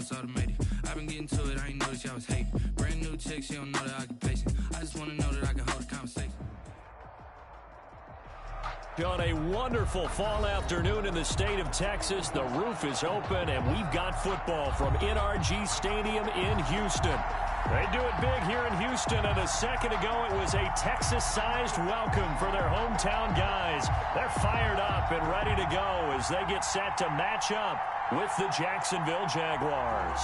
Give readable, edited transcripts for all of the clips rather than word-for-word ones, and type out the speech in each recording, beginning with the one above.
was automated. I've been getting to it, I ain't noticed y'all was hating. Brand new chick, she don't know the occupation. I just wanna know that I can hold a conversation. On a wonderful fall afternoon in the state of Texas, the roof is open, and we've got football from NRG Stadium in Houston. They do it big here in Houston, and a second ago it was a Texas-sized welcome for their hometown guys. They're fired up and ready to go as they get set to match up with the Jacksonville Jaguars.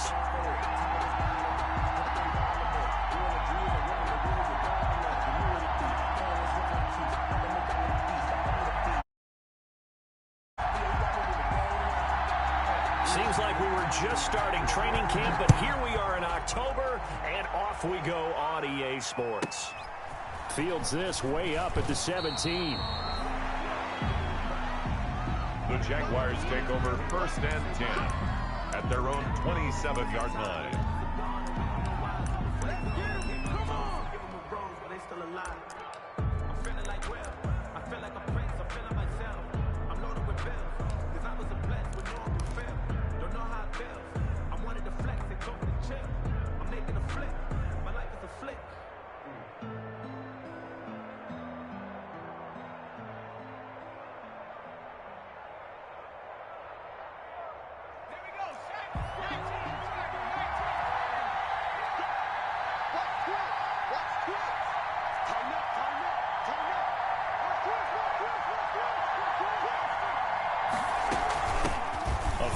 Seems like we were just starting training camp, but here we are in October, and off we go on EA Sports. Fields this way up at the 17. The Jaguars take over 1st and 10 at their own 27-yard line.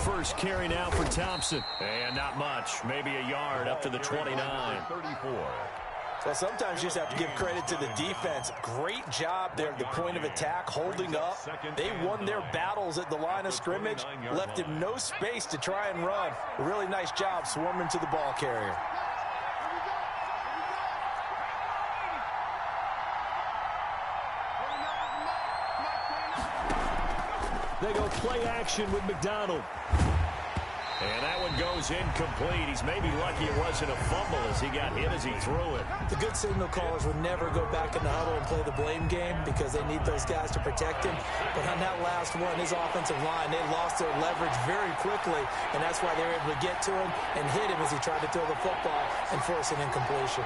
First carry now for Thompson. And not much. Maybe a yard up to the 29. 34. Well, sometimes you just have to give credit to the defense. Great job there at the point of attack, holding up. They won their battles at the line of scrimmage, left him no space to try and run. A really nice job swarming to the ball carrier. They go play action with McDonald. And that one goes incomplete. He's maybe lucky it wasn't a fumble as he got hit as he threw it. The good signal callers would never go back in the huddle and play the blame game because they need those guys to protect him. But on that last one, his offensive line, they lost their leverage very quickly, and that's why they were able to get to him and hit him as he tried to throw the football and force an incompletion.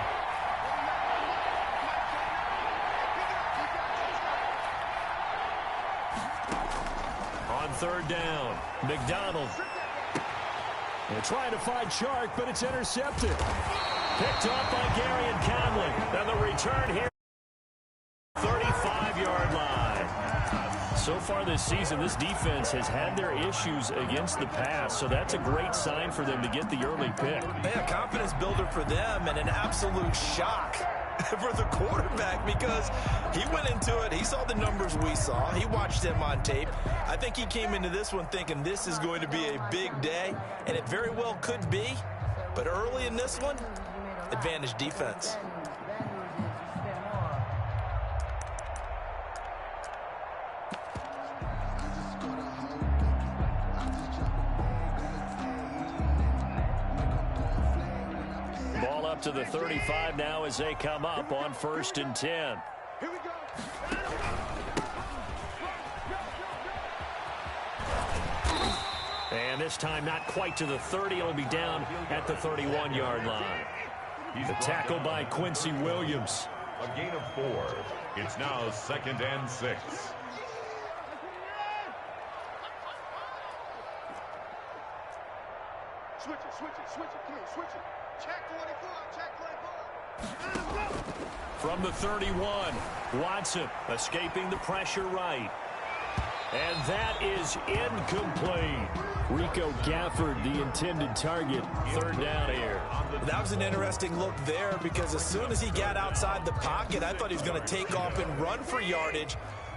On 3rd down, McDonald. They're trying to find Chark, but it's intercepted. Picked up by Gary and Conley. And the return here, 35-yard line. So far this season, this defense has had their issues against the pass, so that's a great sign for them to get the early pick. Yeah, confidence builder for them and an absolute shock for the quarterback because he went into it. He saw the numbers we saw. He watched them on tape. I think he came into this one thinking this is going to be a big day, and it very well could be. But early in this one, advantage defense. Ball up to the 35 now as they come up on 1st and 10. Here we go. And this time not quite to the 30. It'll be down at the 31-yard line. The tackle by Quincy Williams. A gain of 4. It's now 2nd and 6. Switch it. Come on, switch it. Check 24. From the 31, Watson escaping the pressure right. And that is incomplete. Rico Gafford, the intended target. 3rd down here. That was an interesting look there because as soon as he got outside the pocket, I thought he was going to take off and run for yardage.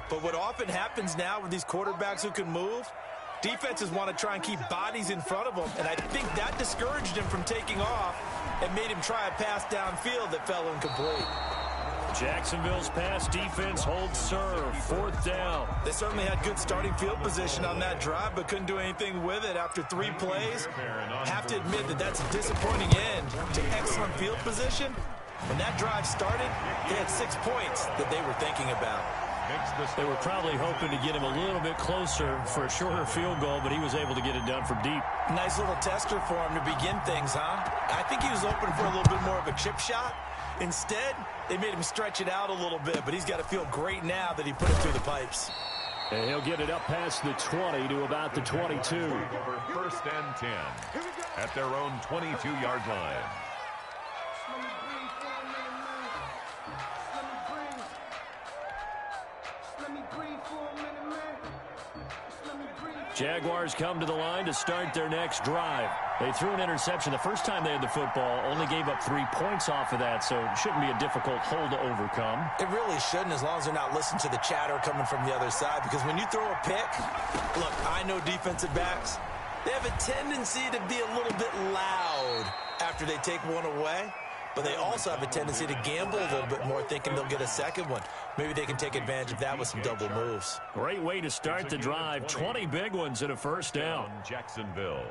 But what often happens now with these quarterbacks who can move, defenses want to try and keep bodies in front of them, and I think that discouraged him from taking off and made him try a pass downfield that fell incomplete. Jacksonville's pass defense holds serve. 4th down. They certainly had good starting field position on that drive, but couldn't do anything with it after 3 plays. Have to admit that that's a disappointing end to excellent field position. When that drive started, they had 6 points that they were thinking about. They were probably hoping to get him a little bit closer for a shorter field goal, but he was able to get it done from deep. Nice little tester for him to begin things, huh? I think he was open for a little bit more of a chip shot. Instead, they made him stretch it out a little bit, but he's got to feel great now that he put it through the pipes. And he'll get it up past the 20 to about the 22. Over 1st and 10 at their own 22-yard line. Jaguars come to the line to start their next drive. They threw an interception the first time they had the football, only gave up 3 points off of that, so it shouldn't be a difficult hole to overcome. It really shouldn't, as long as they're not listening to the chatter coming from the other side, because when you throw a pick, look, I know defensive backs, they have a tendency to be a little bit loud after they take one away. But they also have a tendency to gamble a little bit more, thinking they'll get a second one. Maybe they can take advantage of that with some double moves. Great way to start the drive. 20 big ones and a first down. Jacksonville.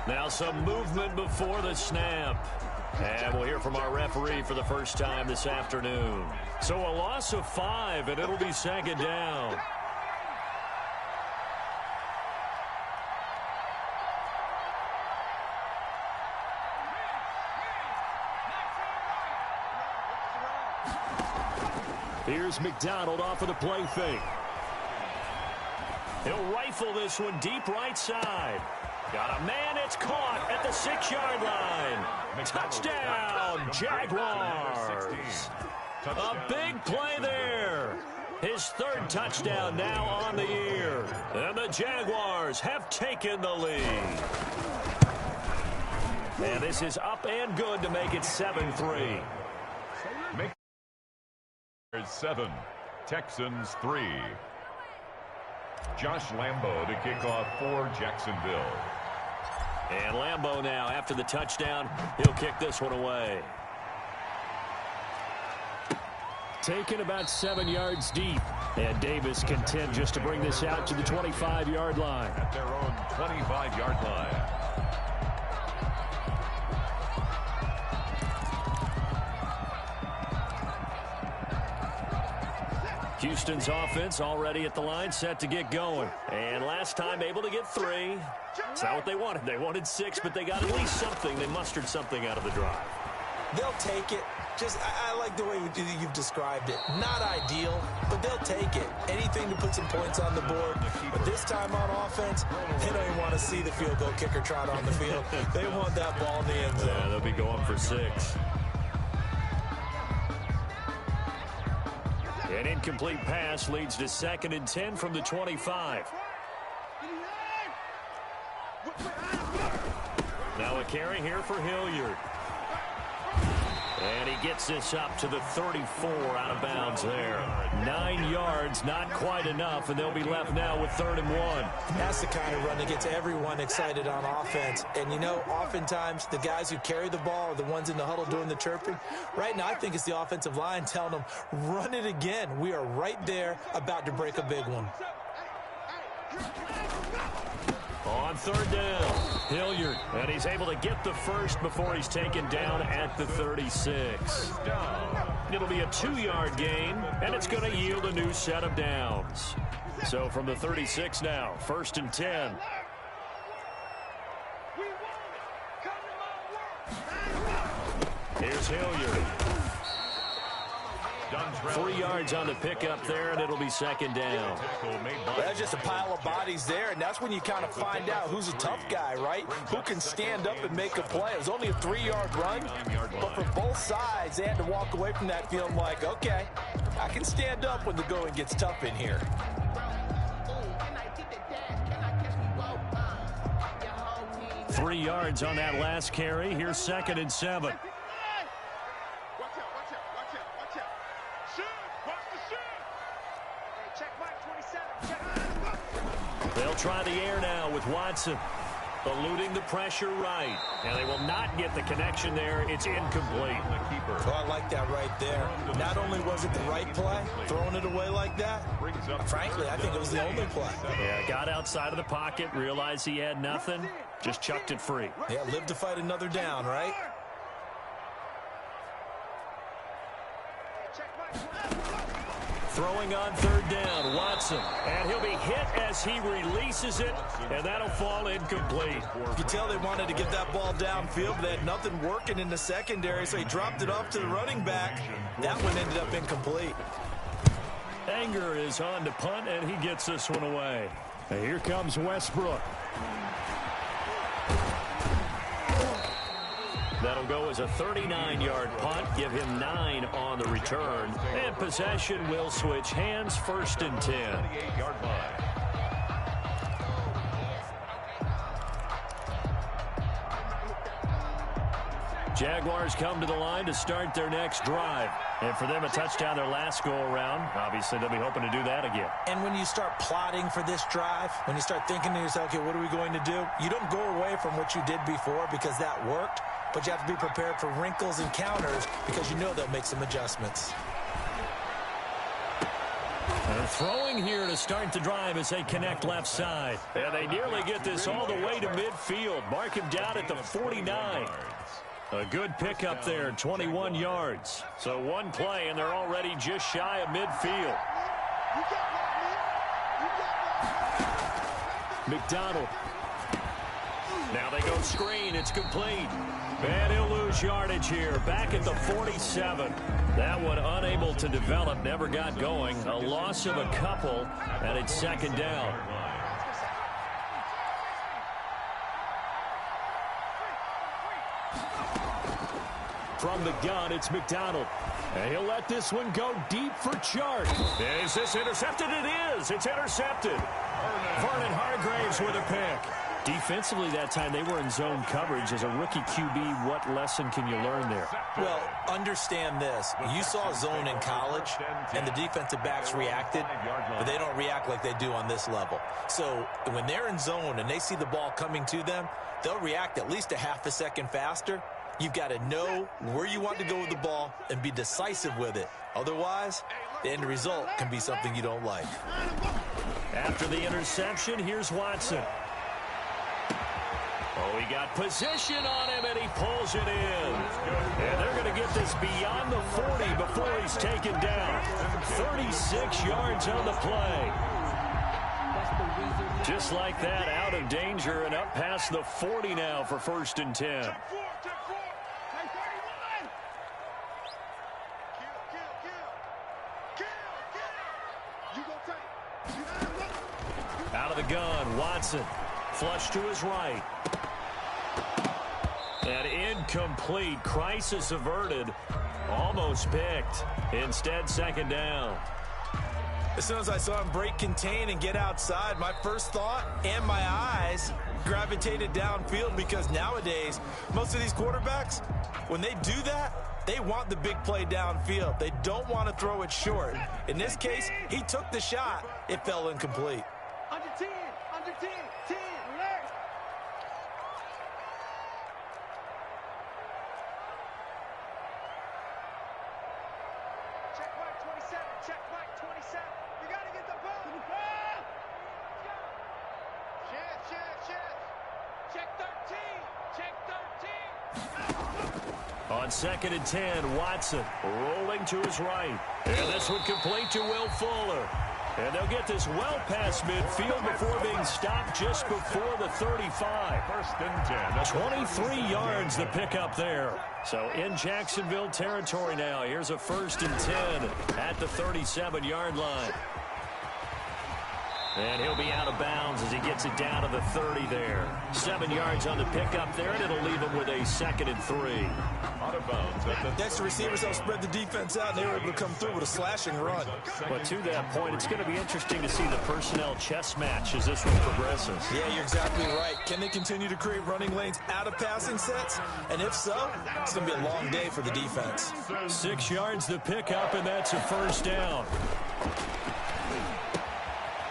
Now some movement before the snap. And we'll hear from our referee for the first time this afternoon. So a loss of 5, and it'll be second down. Here's McDonald off of the play fake. He'll rifle this one deep right side. Got a man, it's caught at the 6-yard line. Touchdown, Jaguars. A big play there. His 3rd touchdown now on the year. And the Jaguars have taken the lead. And this is up and good to make it 7-3. 7, Texans 3. Josh Lambo to kick off for Jacksonville. And Lambo now, after the touchdown, he'll kick this one away. Taken about 7 yards deep. And Davis content just to bring this out to the 25-yard line. At their own 25-yard line. Houston's offense already at the line, set to get going. And last time able to get 3. It's not what they wanted. They wanted 6, but they got at least something. They mustered something out of the drive. They'll take it. I like the way you've described it. Not ideal, but they'll take it. Anything to put some points on the board. But this time on offense, they don't even want to see the field goal kicker trot on the field. They want that ball in the end zone. Yeah, they'll be going for 6. An incomplete pass leads to 2nd and 10 from the 25. Now a carry here for Hilliard. And he gets this up to the 34 out of bounds there. 9 yards, not quite enough, and they'll be left now with 3rd and 1. That's the kind of run that gets everyone excited on offense. And, you know, oftentimes the guys who carry the ball are the ones in the huddle doing the chirping. Right now, I think it's the offensive line telling them, run it again. We are right there about to break a big one. On 3rd down, Hilliard, and he's able to get the first before he's taken down at the 36. It'll be a 2-yard gain, and it's going to yield a new set of downs. So from the 36 now, 1st and 10. Here's Hilliard. 3 yards on the pickup there, and it'll be 2nd down. That's just a pile of bodies there, and that's when you kind of find out who's a tough guy, right? Who can stand up and make a play. It was only a 3-yard run, but for both sides, they had to walk away from that feeling like, okay, I can stand up when the going gets tough in here. Three yards on that last carry. Here's 2nd and 7. They'll try the air now with Watson. eluding the pressure right. And they will not get the connection there. It's incomplete. Oh, I like that right there. Not only was it the right play, throwing it away like that, frankly, I think it was the only play. Yeah, got outside of the pocket, realized he had nothing, just chucked it free. Yeah, live to fight another down, right? Throwing on third down, Watson. And he'll be hit as he releases it, and that'll fall incomplete. You can tell they wanted to get that ball downfield, but they had nothing working in the secondary, so he dropped it off to the running back. That one ended up incomplete. Anger is on to punt, and he gets this one away. And here comes Westbrook. That'll go as a 39-yard punt, give him 9 on the return. And possession will switch hands, 1st and 10. 28-yard line. Jaguars come to the line to start their next drive. And for them, a touchdown their last go-around. Obviously, they'll be hoping to do that again. And when you start plotting for this drive, when you start thinking to yourself, okay, what are we going to do? You don't go away from what you did before because that worked. But you have to be prepared for wrinkles and counters because you know they'll make some adjustments. They're throwing here to start the drive as they connect left side. And they nearly get this all the way to midfield. Mark him down at the 49. A good pickup there, 21 yards. So one play, and they're already just shy of midfield. McDonald. Now they go screen. It's complete. And he'll lose yardage here. Back at the 47. That one unable to develop. Never got going. A loss of a couple. And it's 2nd down. From the gun, it's McDonald. And he'll let this one go deep for Chark. Is this intercepted? It is. It's intercepted. Vernon Hargraves with a pick. Defensively that time, they were in zone coverage. As a rookie QB, what lesson can you learn there? Well, understand this. You saw zone in college, and the defensive backs reacted, but they don't react like they do on this level. So when they're in zone and they see the ball coming to them, they'll react at least a half a second faster. You've got to know where you want to go with the ball and be decisive with it. Otherwise, the end result can be something you don't like. After the interception, here's Watson. Oh, he got position on him, and he pulls it in. And they're going to get this beyond the 40 before he's taken down. 36 yards on the play. Just like that, out of danger and up past the 40 now for 1st and 10. Out of the gun, Watson. Flush to his right. And incomplete. Crisis averted. Almost picked. Instead, 2nd down. As soon as I saw him break contain and get outside, my first thought and my eyes gravitated downfield because nowadays, most of these quarterbacks, when they do that, they want the big play downfield. They don't want to throw it short. In this case, he took the shot. It fell incomplete. Under 10, 10, relax. Check Mike 27, check Mike 27. You got to get the ball. To the ball. Check 13, check 13. On 2nd and 10, Watson rolling to his right. And this one complete to Will Fuller. And they'll get this well past midfield before being stopped just before the 35. 1st and 10. 23 yards the pickup there. So in Jacksonville territory now. Here's a 1st and 10 at the 37-yard line. And he'll be out of bounds as he gets it down to the 30 there. 7 yards on the pickup there, and it'll leave him with a 2nd and 3. Out of bounds. Next, the receivers helped spread the defense out, and they were able to come through with a slashing run. But to that point, it's going to be interesting to see the personnel chess match as this one progresses. Yeah, you're exactly right. Can they continue to create running lanes out of passing sets? And if so, it's going to be a long day for the defense. 6 yards the pickup, and that's a 1st down.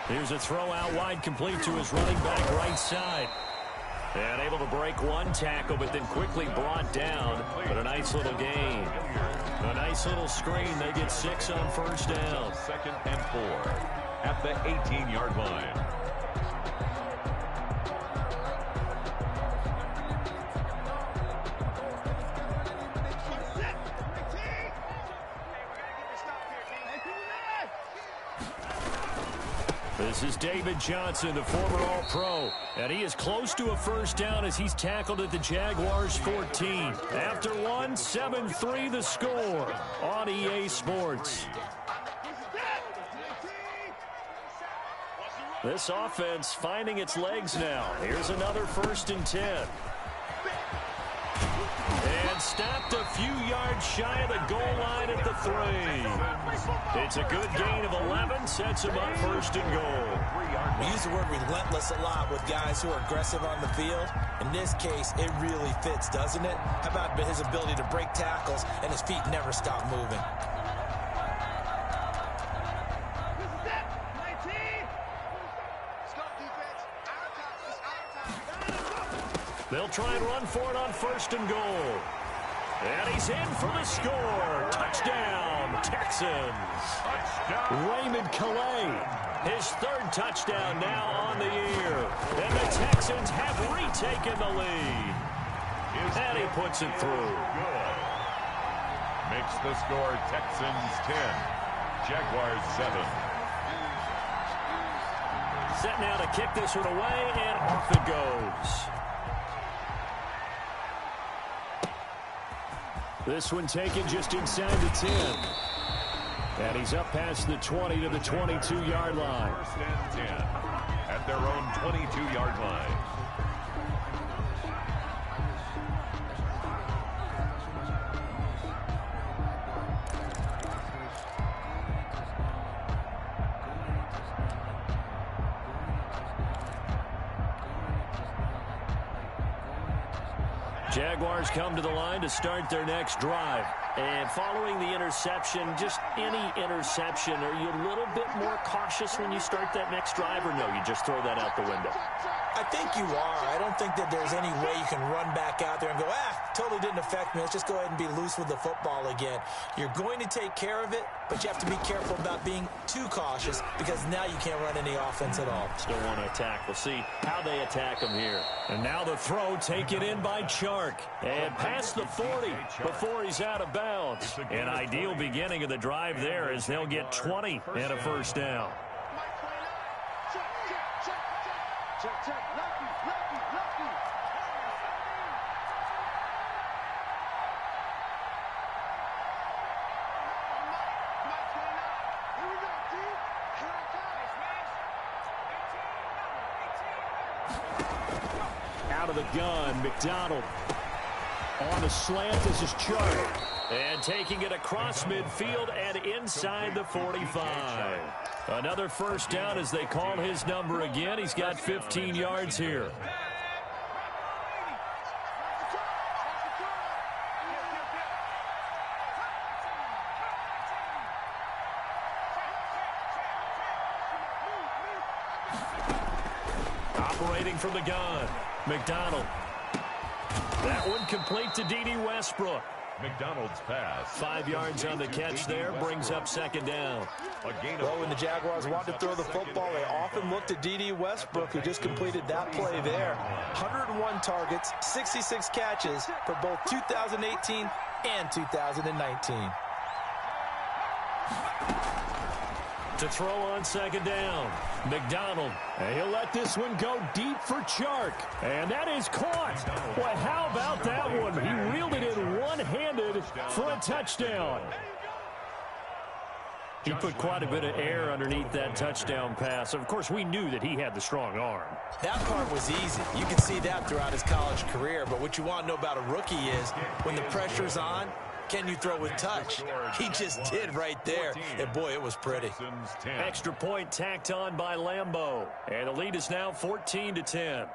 Here's a throw out wide, complete to his running back right side. And able to break one tackle, but then quickly brought down. But a nice little gain. A nice little screen. They get 6 on first down. 2nd and 4 at the 18-yard line. This is David Johnson, the former All-Pro, and he is close to a first down as he's tackled at the Jaguars 14. After one, 7-3 the score on EA Sports. This offense finding its legs now. Here's another 1st and 10. And stopped a few yards shy of the goal line at the 3. It's a good gain of 11, sets him up 1st and goal. We use the word relentless a lot with guys who are aggressive on the field. In this case, it really fits, doesn't it? How about his ability to break tackles and his feet never stop moving? They'll try and run for it on 1st and goal. And he's in for the score. Touchdown, Texans. Raymond Calais, his 3rd touchdown now on the year. And the Texans have retaken the lead. And he puts it through. Makes the score Texans 10, Jaguars 7. Set now to kick this one away, and off it goes. This one taken just inside the 10. And he's up past the 20 to the 22-yard line. 1st and 10 at their own 22-yard line. Jaguars come to the line to start their next drive. And following the interception, just any interception, are you a little bit more cautious when you start that next drive, or no, you just throw that out the window? I think you are. I don't think that there's any way you can run back out there and go, totally didn't affect me. Let's just go ahead and be loose with the football again. You're going to take care of it, but you have to be careful about being too cautious because now you can't run any offense at all. Still want to attack. We'll see how they attack them here. And now the throw taken in by Chark. And past the 40 before he's out of bounds. An ideal beginning of the drive there as they'll get 20 and a first down. Out of the gun, McDonald. On the slant, this is Chark. And taking it across midfield and inside the 45. Another first down as they call his number again. He's got 15 yards here. Operating from the gun, McDonald. That one complete to D.D. Westbrook. McDonald's pass. 5 yards on the catch there, brings up 2nd down. Well, when the Jaguars want to throw the football, they often look to D.D. Westbrook, who just completed that play there. 101 targets, 66 catches for both 2018 and 2019. To throw on 2nd down, McDonald. And he'll let this one go deep for Chark. And that is caught. Boy, how about that one? He reeled it in one-handed for a touchdown. He put quite a bit of air underneath that touchdown pass. Of course, we knew that he had the strong arm. That part was easy. You can see that throughout his college career. But what you want to know about a rookie is when the pressure's on, can you throw with touch? He just did right there. And, boy, it was pretty. Extra point tacked on by Lambeau. And the lead is now 14-10.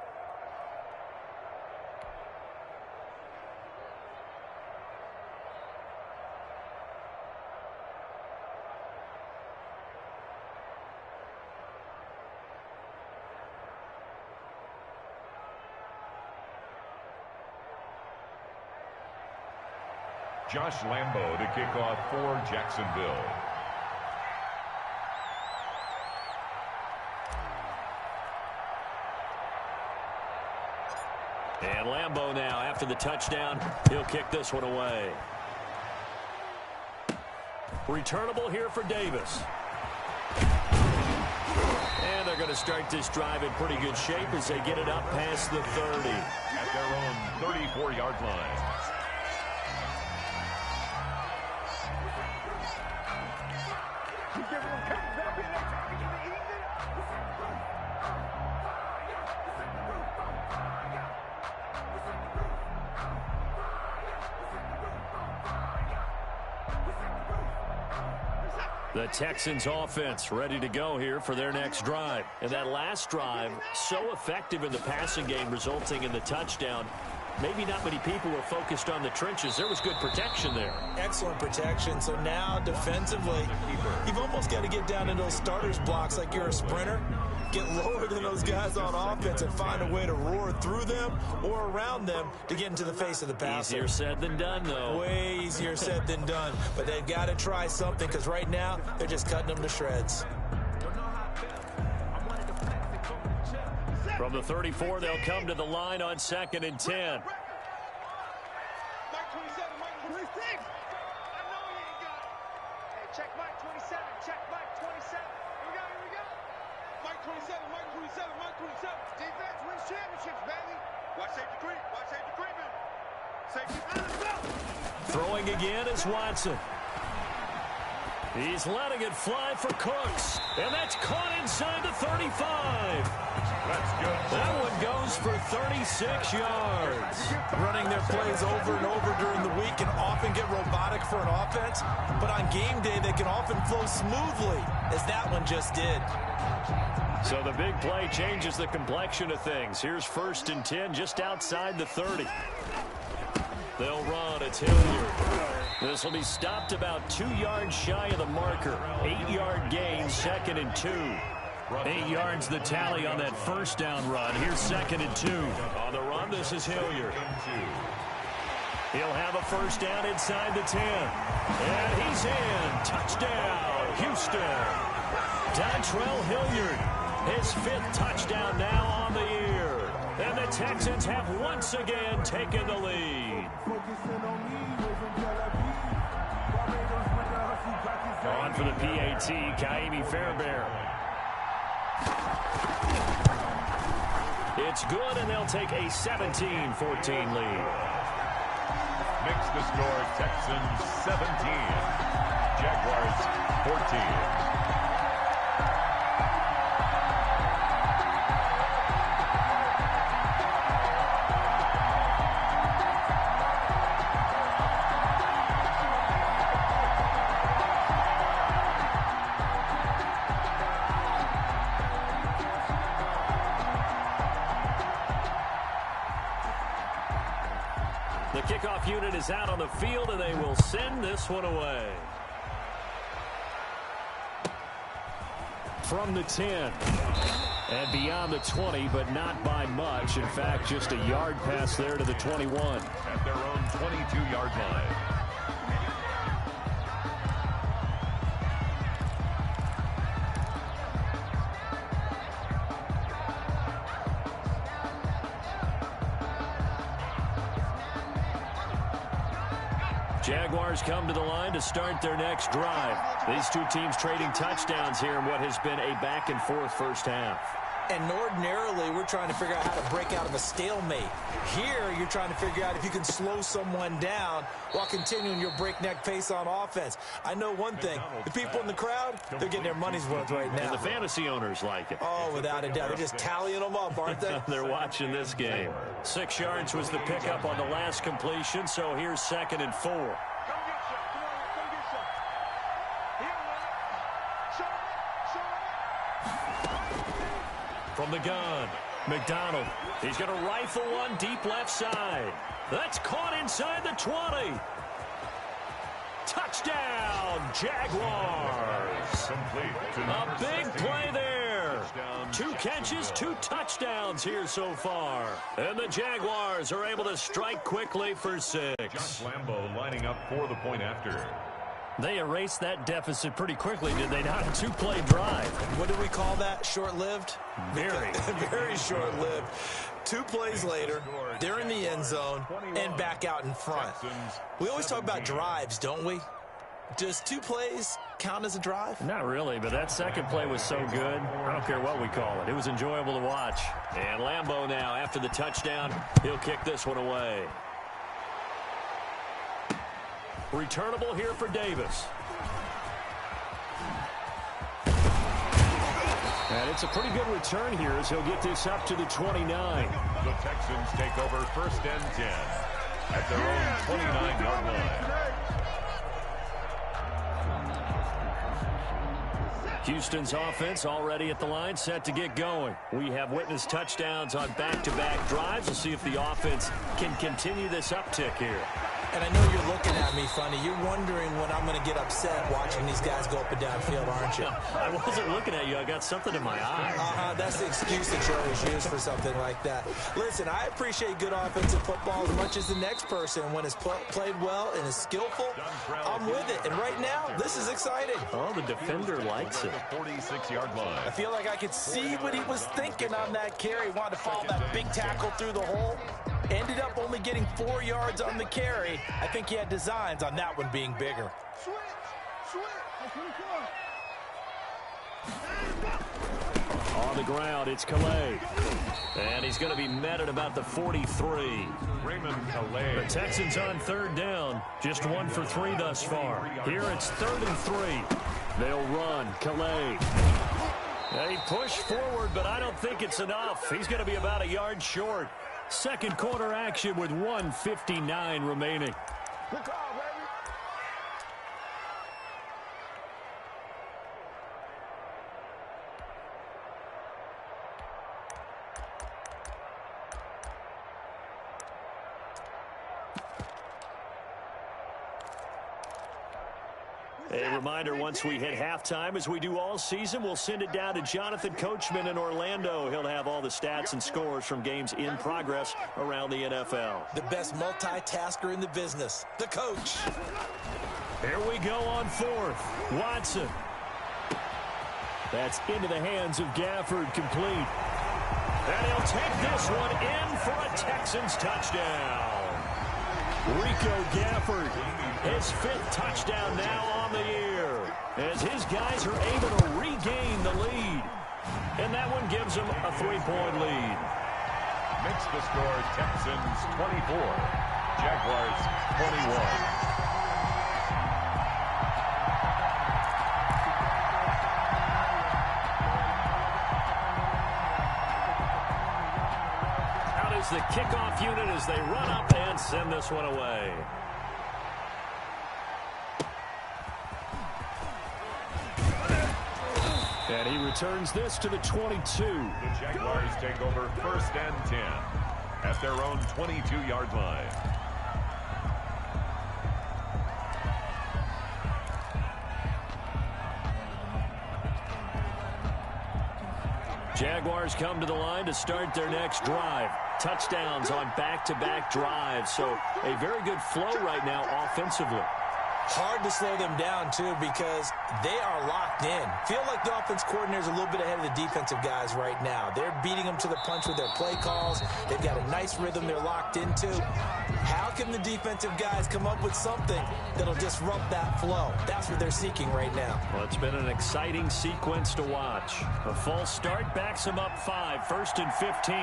Josh Lambo to kick off for Jacksonville. And Lambo now, after the touchdown, he'll kick this one away. Returnable here for Davis. And they're going to start this drive in pretty good shape as they get it up past the 30. At their own 34-yard line. The Texans offense ready to go here for their next drive. And that last drive, so effective in the passing game, resulting in the touchdown. Maybe not many people were focused on the trenches. There was good protection there. Excellent protection. So now defensively, you've almost got to get down in those starters blocks like you're a sprinter. Get lower than those guys on offense and find a way to roar through them or around them to get into the face of the passer. Easier said than done, though. Way easier said than done. But they've got to try something because right now they're just cutting them to shreds. From the 34, they'll come to the line on 2nd and 10. Check Mike 27. Check Mike 27. Here we go. Mike 27. Mike 27. Mike 27. Defense wins championships, baby. Watch safety creep. Watch safety creeping. Safety. Let's go. Throwing again is Watson. He's letting it fly for Cooks. And that's caught inside the 35. That's good. That one goes for 36 yards. Running their plays over and over during the week can often get robotic for an offense, but on game day they can often flow smoothly, as that one just did. So the big play changes the complexion of things. Here's 1st and 10 just outside the 30. They'll run. It's Hilliard. This will be stopped about 2 yards shy of the marker. 8-yard gain, 2nd and 2. 8 yards the tally on that first down run. Here's 2nd and 2. On the run, this is Hilliard. He'll have a first down inside the 10. And he's in. Touchdown, Houston. Dontrell Hilliard, his 5th touchdown now on the year. And the Texans have once again taken the lead. On for the PAT, Kaimi Fairbairn. It's good, and they'll take a 17-14 lead. Makes the score Texans 17. Jaguars 14. The kickoff unit is out on the field, and they will send this one away. From the 10. And beyond the 20, but not by much. In fact, just a yard pass there to the 21. At their own 22-yard line. Jaguars come to the line to start their next drive. These two teams trading touchdowns here in what has been a back-and-forth first half. And ordinarily, we're trying to figure out how to break out of a stalemate. Here, you're trying to figure out if you can slow someone down while continuing your breakneck pace on offense. I know one thing. The people in the crowd, they're getting their money's worth right now. And the fantasy owners like it. Oh, without a doubt. They're just tallying them up, aren't they? They're watching this game. 6 yards was the pickup on the last completion, so here's 2nd and 4. Come get some. Come on, come get some. Here, From the gun, McDonald. He's going to rifle one deep left side. That's caught inside the 20. Touchdown, Jaguars. Complete to A big play there. 2 catches, 2 touchdowns here so far. And the Jaguars are able to strike quickly for 6. Josh Lambo lining up for the point after. They erased that deficit pretty quickly, did they not? A 2-play drive. What do we call that? Short-lived? Very. Very short-lived. 2 plays later, they're in the end zone and back out in front. We always talk about drives, don't we? Does 2 plays count as a drive? Not really, but that second play was so good. I don't care what we call it. It was enjoyable to watch. And Lambo now, after the touchdown, he'll kick this one away. Returnable here for Davis. And it's a pretty good return here as he'll get this up to the 29. The Texans take over 1st and 10 at their own 29-yard line. Houston's offense already at the line, set to get going. We have witnessed touchdowns on back-to-back drives. We'll see if the offense can continue this uptick here. And I know you're looking at me funny. You're wondering when I'm going to get upset watching these guys go up and down field, aren't you? I wasn't looking at you. I got something in my eye. That's the excuse that you always use for something like that. Listen, I appreciate good offensive football as much as the next person. When it's played well and is skillful, I'm with it. And right now, this is exciting. Oh, the defender likes it. 46-yard line. I feel like I could see what he was thinking on that carry. Wanted to follow that big tackle through the hole. Ended up only getting 4 yards on the carry. I think he had designs on that one being bigger. On the ground, it's Calais. And he's going to be met at about the 43. Raymond Calais. The Texans on 3rd down. Just 1 for 3 thus far. Here it's 3rd and 3. They'll run. Calais. They push forward, but I don't think it's enough. He's going to be about a yard short. Second quarter action with 1:59 remaining. A reminder, once we hit halftime, as we do all season, we'll send it down to Jonathan Coachman in Orlando. He'll have all the stats and scores from games in progress around the NFL. The best multitasker in the business, the coach. Here we go on 4th. Watson. That's into the hands of Gafford, complete. And he'll take this one in for a Texans touchdown. Rico Gafford, his 5th touchdown now on the year, as his guys are able to regain the lead. And that one gives them a 3-point lead. Makes the score Texans 24, Jaguars 21. The kickoff unit as they run up and send this one away. And he returns this to the 22. The Jaguars take over 1st and 10 at their own 22-yard line. Jaguars come to the line to start their next drive. Touchdowns on back-to-back drives. So a very good flow right now offensively. Hard to slow them down, too, because they are locked in. Feel like the offense coordinator is a little bit ahead of the defensive guys right now. They're beating them to the punch with their play calls. They've got a nice rhythm they're locked into. How can the defensive guys come up with something that'll disrupt that flow? That's what they're seeking right now. Well, it's been an exciting sequence to watch. A false start backs them up 5, 1st and 15.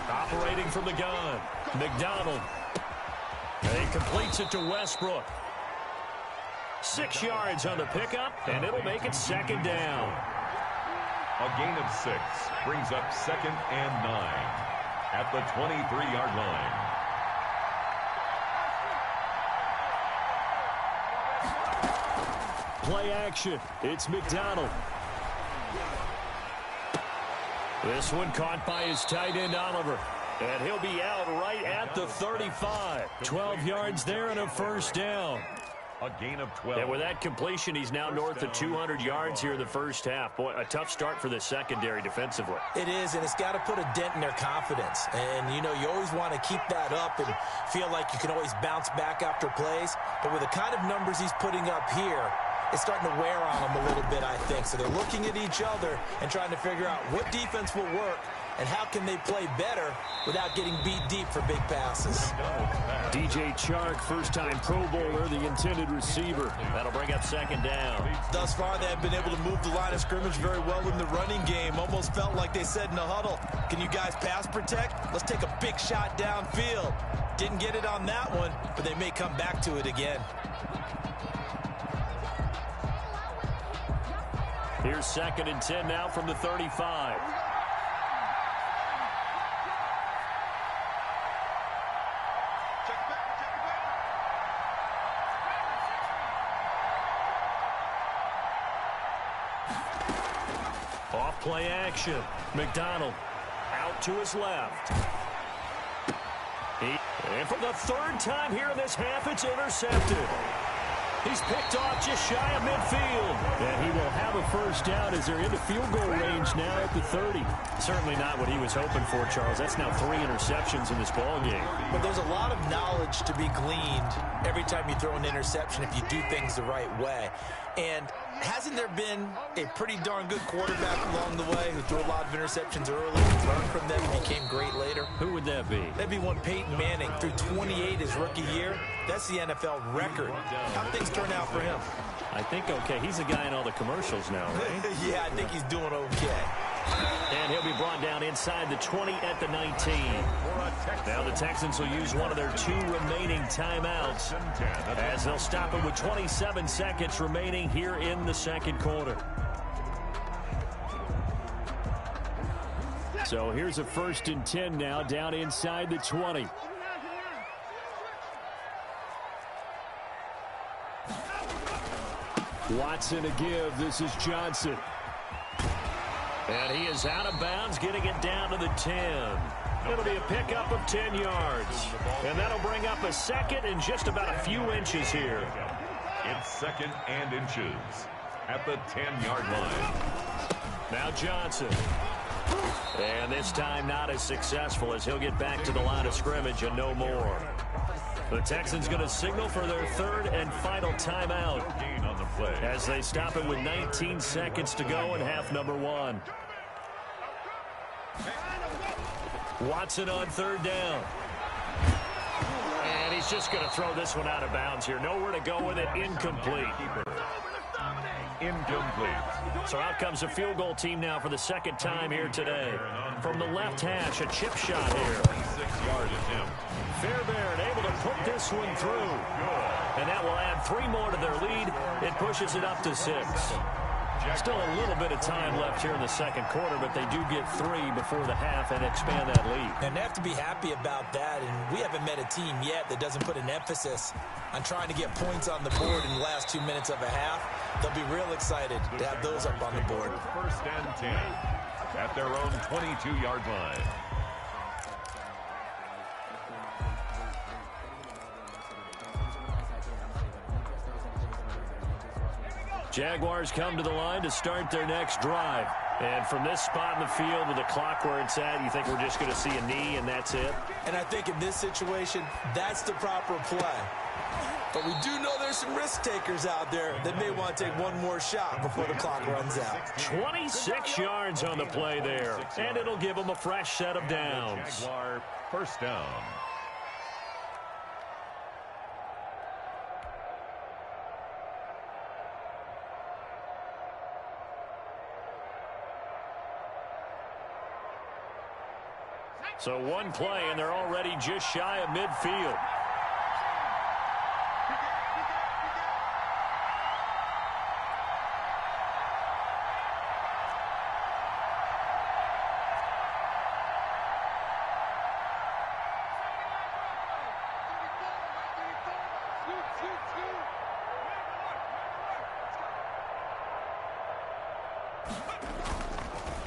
Operating from the gun, McDonald. He completes it to Westbrook. 6 yards on the pickup, and it'll make it 2nd down. A gain of 6 brings up 2nd and 9 at the 23-yard line. Play action. It's McDonald. This one caught by his tight end, Oliver. And he'll be out right at the 35. 12 yards there and a 1st down. A gain of 12. And with that completion, he's now north of 200 yards here in the first half. Boy, a tough start for the secondary defensively. It is, and it's got to put a dent in their confidence. And, you know, you always want to keep that up and feel like you can always bounce back after plays. But with the kind of numbers he's putting up here, it's starting to wear on them a little bit, I think. So they're looking at each other and trying to figure out what defense will work and how can they play better without getting beat deep for big passes. DJ Chark, first-time Pro Bowler, the intended receiver. That'll bring up second down. Thus far, they have been able to move the line of scrimmage very well in the running game. Almost felt like they said in the huddle, can you guys pass protect? Let's take a big shot downfield. Didn't get it on that one, but they may come back to it again. Here's 2nd and 10 now from the 35. Off play action. McDonald out to his left. And for the 3rd time here in this half, it's intercepted. He's picked off just shy of midfield. And he will have a first down as they're into field goal range now at the 30. Certainly not what he was hoping for, Charles. That's now 3 interceptions in this ball game. But there's a lot of knowledge to be gleaned every time you throw an interception if you do things the right way. And hasn't there been a pretty darn good quarterback along the way who threw a lot of interceptions early, learned from them, and became great later? Who would that be? That'd be one Peyton Manning. Threw 28 his rookie year. That's the NFL record. How things turn out for him? I think okay. He's a guy in all the commercials now, right? Yeah, I think he's doing okay. And he'll be brought down inside the 20 at the 19. Now the Texans will use one of their 2 remaining timeouts as they'll stop it with 27 seconds remaining here in the second quarter. So here's a 1st and 10 now down inside the 20. Watson to give. This is Johnson. And he is out of bounds, getting it down to the 10. It'll be a pickup of 10 yards. And that'll bring up a 2nd and just about a few inches here. It's 2nd and inches at the 10-yard line. Now Johnson. And this time not as successful as he'll get back to the line of scrimmage and no more. The Texans going to signal for their 3rd and final timeout as they stop it with 19 seconds to go in half number 1. Watson on 3rd down. And he's just going to throw this one out of bounds here. Nowhere to go with it. Incomplete. Incomplete. So out comes the field goal team now for the 2nd time here today. From the left hash, a chip shot here. 6-yard attempt. Fairbairn able to put this one through. And that will add 3 more to their lead. It pushes it up to 6. Still a little bit of time left here in the second quarter, but they do get 3 before the half and expand that lead. And they have to be happy about that. And we haven't met a team yet that doesn't put an emphasis on trying to get points on the board in the last 2 minutes of a half. They'll be real excited to have those up on the board. 1st and 10 at their own 22-yard line. Jaguars come to the line to start their next drive. And from this spot in the field with the clock where it's at, you think we're just going to see a knee and that's it? And I think in this situation, that's the proper play. But we do know there's some risk takers out there that may want to take one more shot before the clock runs out. 26 yards on the play there. And it'll give them a fresh set of downs. Jaguar 1st down. So one play, and they're already just shy of midfield.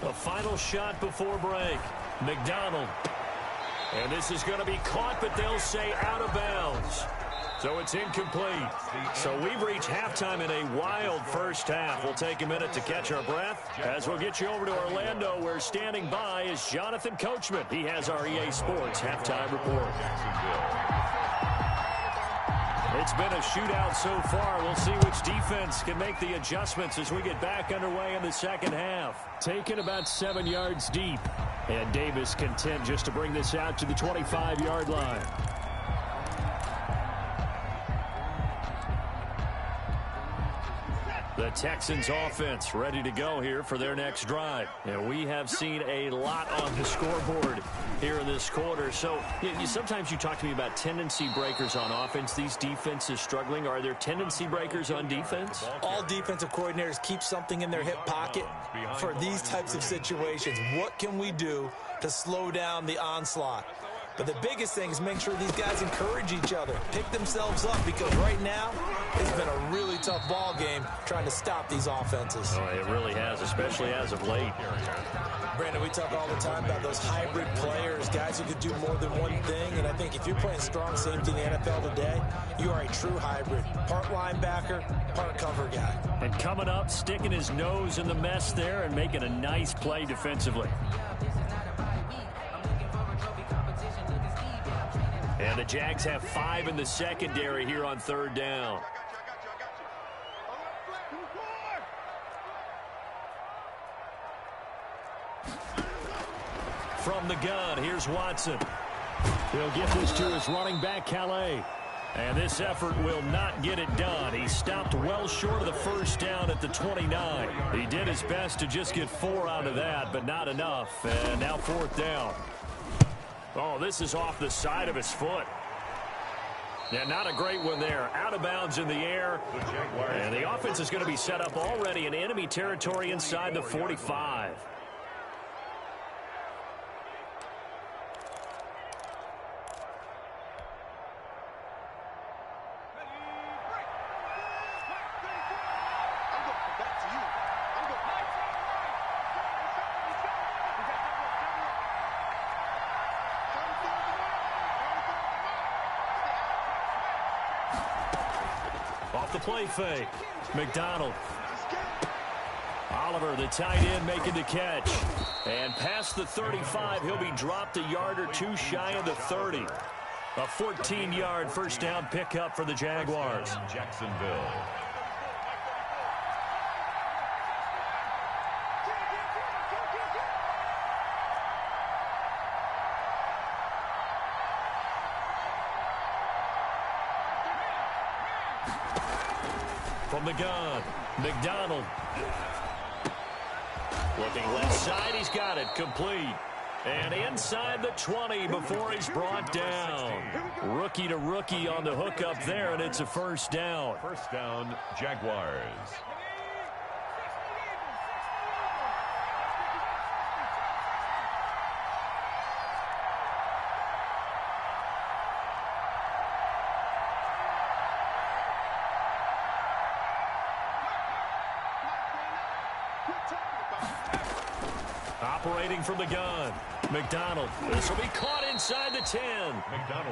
The final shot before break. McDonald. And this is going to be caught, but they'll say out of bounds. So it's incomplete. So we've reached halftime in a wild first half. We'll take a minute to catch our breath as we'll get you over to Orlando, where standing by is Jonathan Coachman. He has our EA Sports halftime report. It's been a shootout so far. We'll see which defense can make the adjustments as we get back underway in the second half. Taken about 7 yards deep. And Davis content just to bring this out to the 25-yard line. The Texans offense ready to go here for their next drive. And we have seen a lot on the scoreboard here in this quarter. So sometimes you talk to me about tendency breakers on offense. These defenses struggling. Are there tendency breakers on defense? All defensive coordinators keep something in their hip pocket for these types of situations. What can we do to slow down the onslaught? But the biggest thing is make sure these guys encourage each other, pick themselves up, because right now it's been a really tough ball game trying to stop these offenses. Oh, it really has, especially as of late. Brandon, we talk all the time about those hybrid players, guys who could do more than one thing. And I think if you're playing strong safety in the NFL today, you are a true hybrid. Part linebacker, part cover guy. And coming up, sticking his nose in the mess there and making a nice play defensively. And the Jags have 5 in the secondary here on third down. From the gun, here's Watson. He'll get this to his running back, Calais. And this effort will not get it done. He stopped well short of the first down at the 29. He did his best to just get 4 out of that, but not enough. And now fourth down. Oh, this is off the side of his foot. Yeah, not a great one there. Out of bounds in the air. And the offense is going to be set up already in enemy territory inside the 45. Off the play fake. McDonald. Oliver, the tight end, making the catch. And past the 35, he'll be dropped a yard or two shy of the 30. A 14-yard first down pickup for the Jaguars. Jacksonville. From the gun, McDonald. Looking left side, he's got it, complete. And inside the 20 before he's brought down. Rookie to rookie on the hookup there, and it's a first down. First down, Jaguars. Operating from the gun. McDonald. This will be caught inside the 10.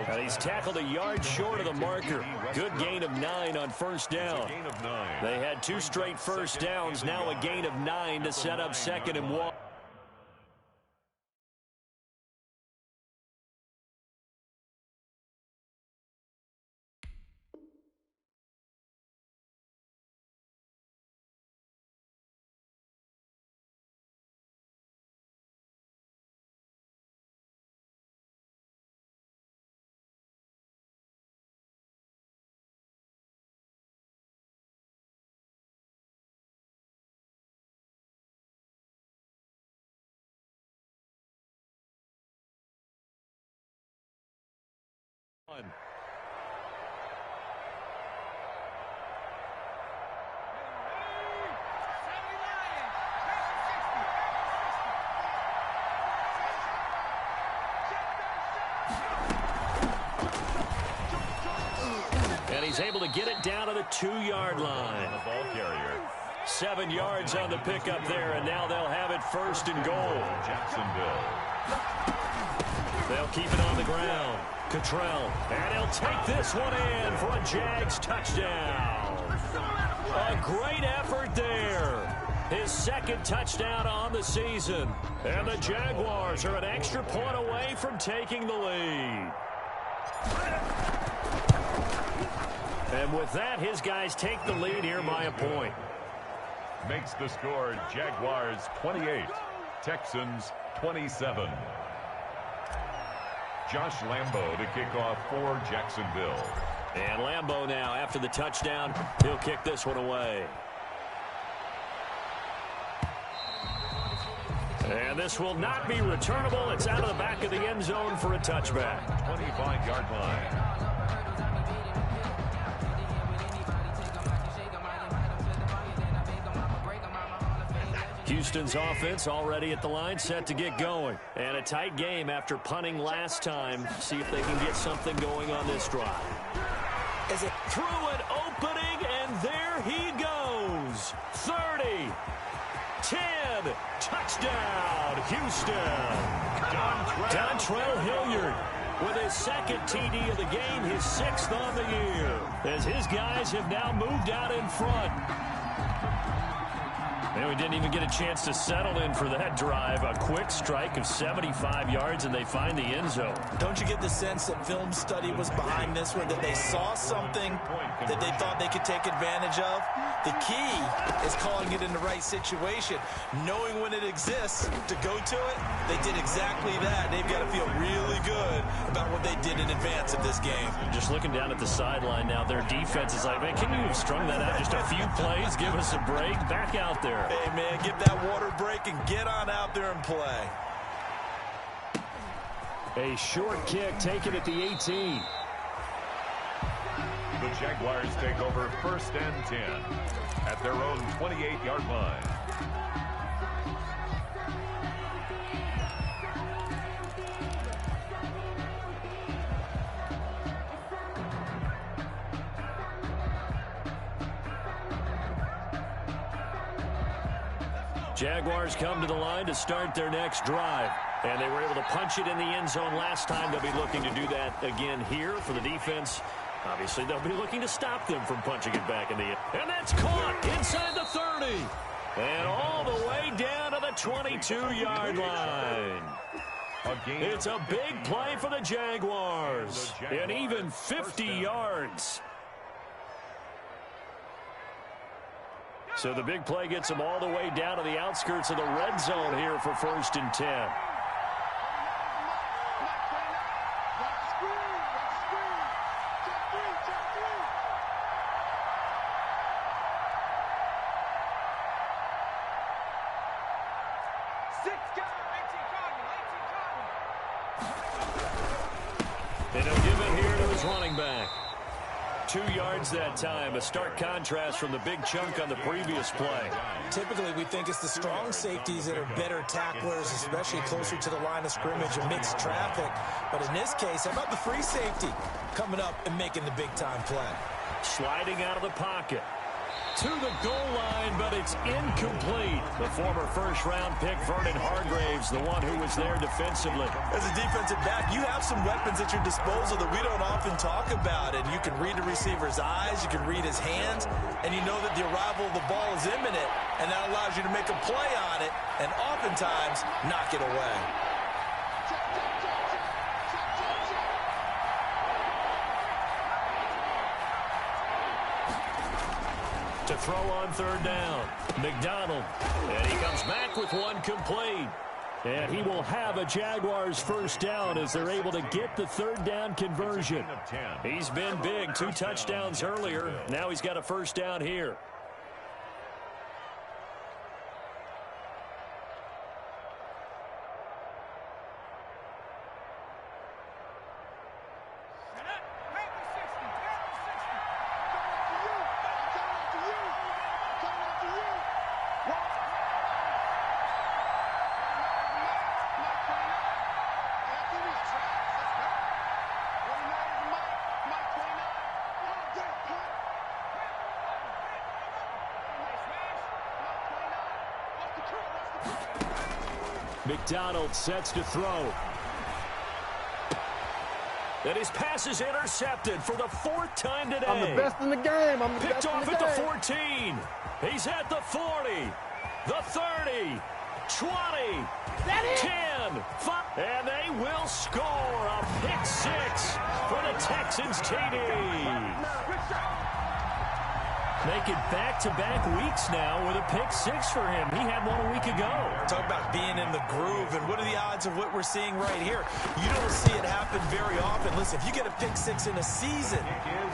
And he's tackled a yard short of the marker. Good gain of 9 on first down. They had 2 straight first downs. Now a gain of 9 to set up 2nd and 1. And he's able to get it down to the 2-yard line. The ball carrier. 7 yards on the pickup there, and now they'll have it 1st and goal. Jacksonville. They'll keep it on the ground. Cottrell, and he'll take this one in for a Jags touchdown. A great effort there. His second touchdown on the season. And the Jaguars are an extra point away from taking the lead. And with that, his guys take the lead here by a point. Makes the score Jaguars 28, Texans 27. Josh Lambo to kick off for Jacksonville. And Lambo now, after the touchdown, he'll kick this one away. And this will not be returnable. It's out of the back of the end zone for a touchback. 25-yard line. Houston's offense already at the line, set to get going. And a tight game after punting last time. See if they can get something going on this drive. As it through an opening, and there he goes. 30, 10, touchdown, Houston. Dontrell Hilliard with his second TD of the game, his sixth on the year, as his guys have now moved out in front. And we didn't even get a chance to settle in for that drive. A quick strike of 75 yards, and they find the end zone. Don't you get the sense that film study was behind this one, that they saw something that they thought they could take advantage of? The key is calling it in the right situation, knowing when it exists to go to it. They did exactly that. They've got to feel really good about what they did in advance of this game. Just looking down at the sideline now, their defense is like, man, can you have strung that out just a few plays? Give us a break. Back out there. Hey, man, give that water break and get on out there and play. A short kick taken at the 18. The Jaguars take over 1st and 10 at their own 28-yard line. Jaguars come to the line to start their next drive. And they were able to punch it in the end zone last time. They'll be looking to do that again here for the defense. Obviously, they'll be looking to stop them from punching it back in the end. And that's caught inside the 30. And all the way down to the 22-yard line. It's a big play for the Jaguars. And even 50 yards. So the big play gets them all the way down to the outskirts of the red zone here for 1st and 10. And he'll give it here to his running back. 2 yards that time, a stark contrast from the big chunk on the previous play. Typically, we think it's the strong safeties that are better tacklers, especially closer to the line of scrimmage amidst traffic. But in this case, how about the free safety coming up and making the big-time play? Sliding out of the pocket to the goal line, but it's incomplete. The former first-round pick, Vernon Hargraves, the one who was there defensively. As a defensive back, you have some weapons at your disposal that we don't often talk about. And you can read the receiver's eyes, you can read his hands, and you know that the arrival of the ball is imminent, and that allows you to make a play on it and oftentimes knock it away. To throw on 3rd down, McDonald, and he comes back with one complete. And he will have a Jaguars 1st down as they're able to get the 3rd down conversion. He's been big, 2 touchdowns earlier. Now he's got a 1st down here. McDonald sets to throw. And his pass is intercepted for the 4th time today. I'm the best in the game. I'm the Picked best in off the at game. the 14. He's at the 40, the 30, 20, 10, 5, and they will score a pick 6 for the Texans TD. Make it back-to-back weeks now with a pick 6 for him. He had one a week ago. Talk about being in the groove, and what are the odds of what we're seeing right here? You don't see it happen very often. Listen, if you get a pick 6 in a season,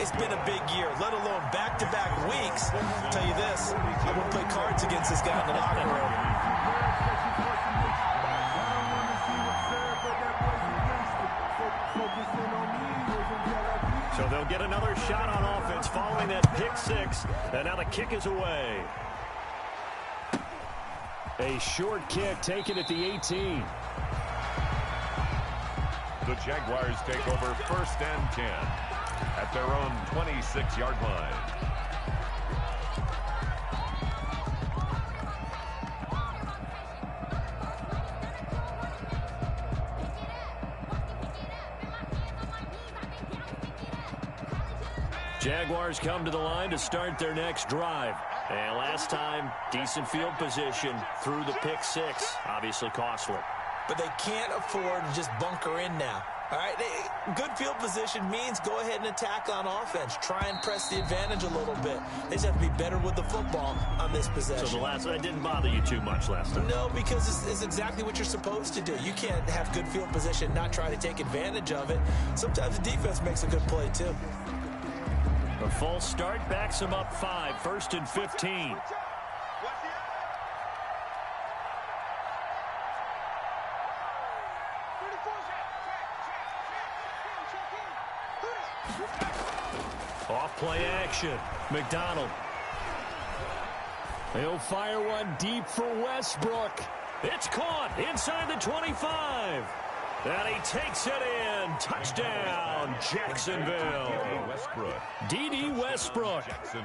it's been a big year, let alone back-to-back weeks. I'll tell you this, I wouldn't play cards against this guy in the locker room. So they'll get another shot on offense following that pick 6. And now the kick is away. A short kick taken at the 18. The Jaguars take over 1st and 10 at their own 26-yard line. Jaguars come to the line to start their next drive. And last time, decent field position through the pick 6. Obviously costly. But they can't afford to just bunker in now. All right, good field position means go ahead and attack on offense. Try and press the advantage a little bit. They just have to be better with the football on this possession. So that didn't bother you too much last time? No, because it's exactly what you're supposed to do. You can't have good field position and not try to take advantage of it. Sometimes the defense makes a good play, too. A false start backs him up 5, 1st and 15. Off play action. McDonald. He'll fire one deep for Westbrook. It's caught inside the 25. And he takes it in. Touchdown, Jacksonville. D.D. Westbrook,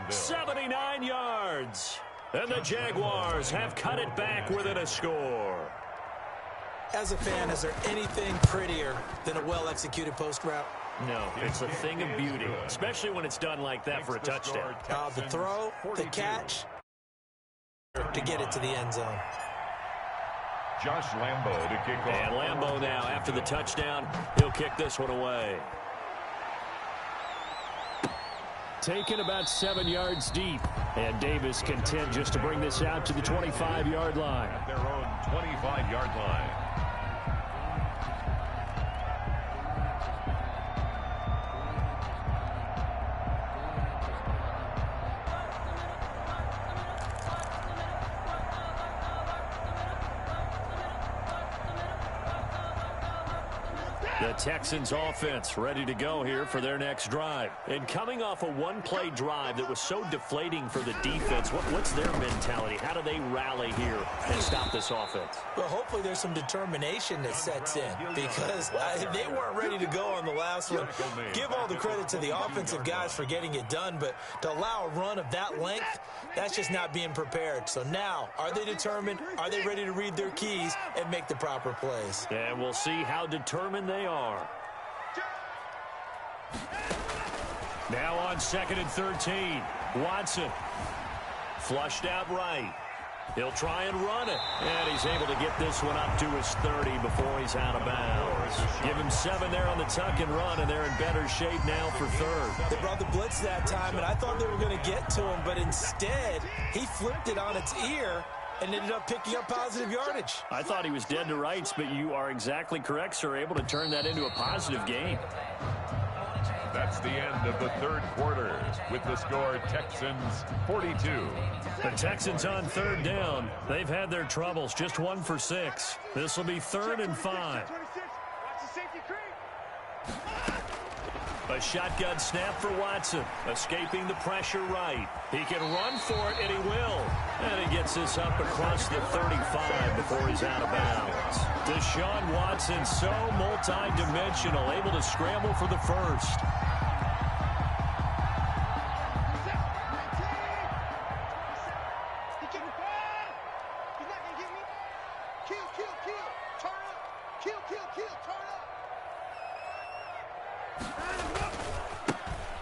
79 yards. And the Jaguars have cut it back within a score. As a fan, is there anything prettier than a well-executed post route? No, it's a thing of beauty, especially when it's done like that for a touchdown. The throw, the catch, to get it to the end zone. Josh Lambo to kick off. And Lambo now, after the touchdown, he'll kick this one away. Taken about 7 yards deep. And Davis content just to bring this out to the 25-yard line. At their own 25-yard line. The Texans offense ready to go here for their next drive. And coming off a one-play drive that was so deflating for the defense, what's their mentality? How do they rally here and stop this offense? Well, hopefully there's some determination that sets in because they weren't ready to go on the last one. Give all the credit to the offensive guys for getting it done, but to allow a run of that length, that's just not being prepared. So now, are they determined? Are they ready to read their keys and make the proper plays? And we'll see how determined they are. Now on 2nd and 13. Watson. Flushed out right. He'll try and run it. And he's able to get this one up to his 30 before he's out of bounds. Give him 7 there on the tuck and run, and they're in better shape now for 3rd. They brought the blitz that time, and I thought they were going to get to him, but instead, he flipped it on its ear and ended up picking up positive yardage. I thought he was dead to rights, but you are exactly correct, sir. Able to turn that into a positive gain. That's the end of the 3rd quarter with the score Texans 42. The Texans on 3rd down. They've had their troubles, just 1 for 6. This will be 3rd and 5. A shotgun snap for Watson, escaping the pressure right. He can run for it, and he will. And he gets this up across the 35 before he's out of bounds. Deshaun Watson, so multi-dimensional, able to scramble for the first.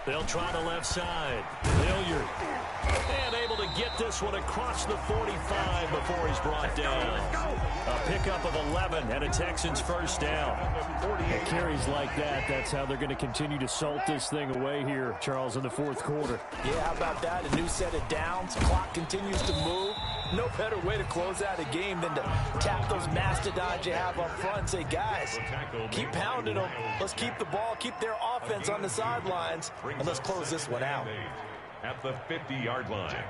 They'll try the left side. Hilliard. And able to get this one across the 45 before he's brought down. A pickup of 11 and a Texans first down. Carries like that, that's how they're going to continue to salt this thing away here, Charles, in the fourth quarter. Yeah, how about that? A new set of downs. Clock continues to move. No better way to close out a game than to tap those mastodons you have up front and say, guys, keep pounding them. Let's keep the ball, keep their offense on the sidelines, and let's close this one out. At the 50-yard line.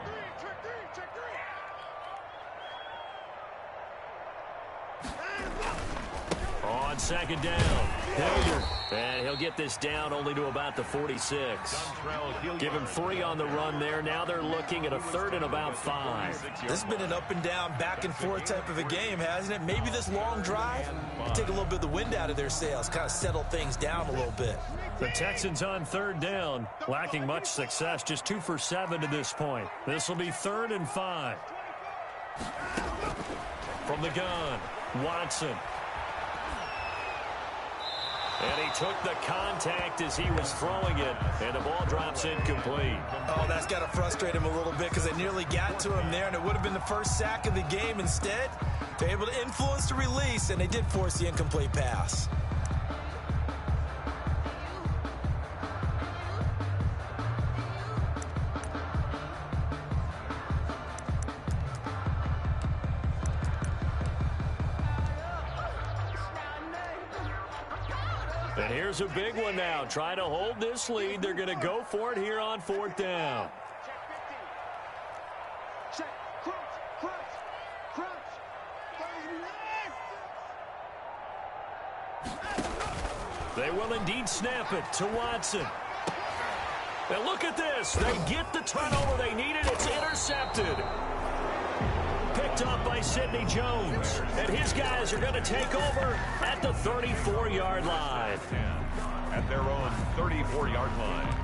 On second down, Hilliard. And he'll get this down only to about the 46. Give him 3 on the run there. Now they're looking at a 3rd and about 5. This has been an up and down, back and forth type of a game, hasn't it? Maybe this long drive take a little bit of the wind out of their sails, kind of settle things down a little bit. The Texans on 3rd down, lacking much success, just 2 for 7 to this point. This will be 3rd and 5. From the gun, Watson. And he took the contact as he was throwing it, and the ball drops incomplete. Oh, that's got to frustrate him a little bit because they nearly got to him there, and it would have been the first sack of the game. Instead, they're able to influence the release, and they did force the incomplete pass. And here's a big one now. Trying to hold this lead. They're going to go for it here on 4th down. Check, crunch. They will indeed snap it to Watson. And look at this. They get the turnover they needed. It's intercepted. Picked up by Sidney Jones. And his guys are going to take over at the 34-yard line. At their own 34-yard line.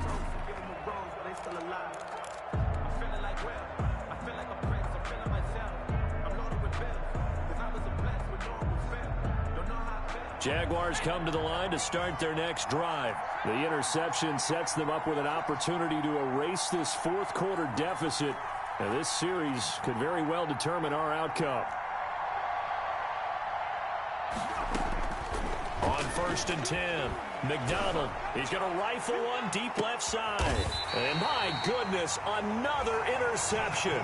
Jaguars come to the line to start their next drive. The interception sets them up with an opportunity to erase this fourth quarter deficit. And this series could very well determine our outcome. On 1st and 10, McDonald. He's going to rifle one deep left side. And my goodness, another interception.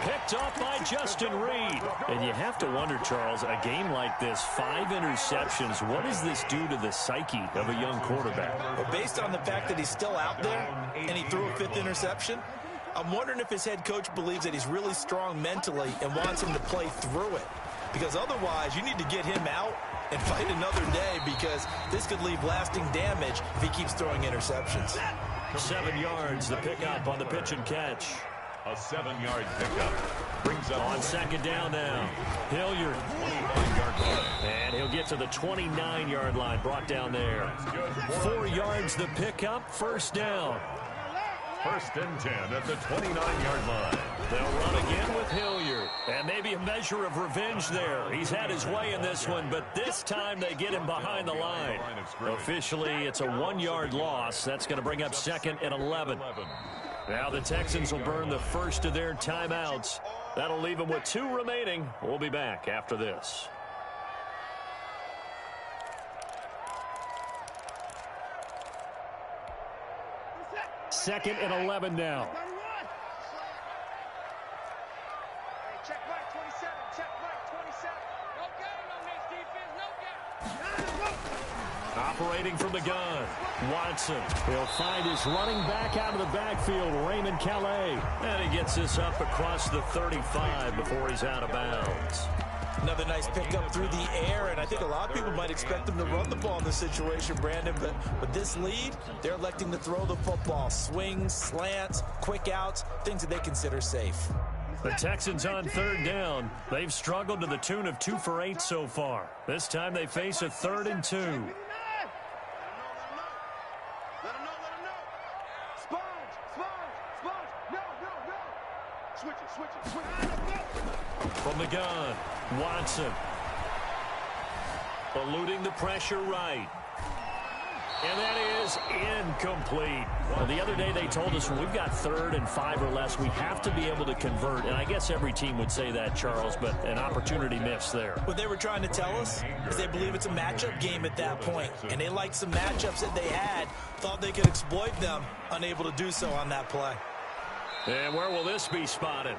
Picked up by Justin Reed. And you have to wonder, Charles, a game like this, 5 interceptions, what does this do to the psyche of a young quarterback? Well, based on the fact that he's still out there and he threw a 5th interception, I'm wondering if his head coach believes that he's really strong mentally and wants him to play through it. Because otherwise, you need to get him out and fight another day, because this could leave lasting damage if he keeps throwing interceptions. 7 yards, the pickup on the pitch and catch. A 7-yard pickup brings up on 2nd down now. Hilliard. 29-yard line. And he'll get to the 29-yard line, brought down there. 4 yards, the pickup, 1st down. 1st and 10 at the 29-yard line. They'll run again with Hilliard. And maybe a measure of revenge there. He's had his way in this one, but this time they get him behind the line. Officially, it's a 1-yard loss. That's going to bring up 2nd and 11. Now the Texans will burn the first of their timeouts. That'll leave them with 2 remaining. We'll be back after this. Second and 11 now. Check Mike 27. Check Mike 27. No game on this defense. No game. Operating from the gun, Watson. He'll find his running back out of the backfield, Raymond Calais. And he gets this up across the 35 before he's out of bounds. Another nice pickup through the air, and I think a lot of people might expect them to run the ball in this situation, Brandon, but with this lead, they're electing to throw the football. Swings, slants, quick outs, things that they consider safe. The Texans on 3rd down. They've struggled to the tune of 2 for 8 so far. This time they face a 3rd and 2. Let him know. Sponge. No. Switch it. From the gun, Watson. Eluding the pressure right. And that is incomplete. Well, the other day they told us when we've got 3rd and 5 or less, we have to be able to convert. And I guess every team would say that, Charles, but an opportunity missed there. What they were trying to tell us is they believe it's a matchup game at that point. And they liked some matchups that they had, thought they could exploit them, unable to do so on that play. And where will this be spotted?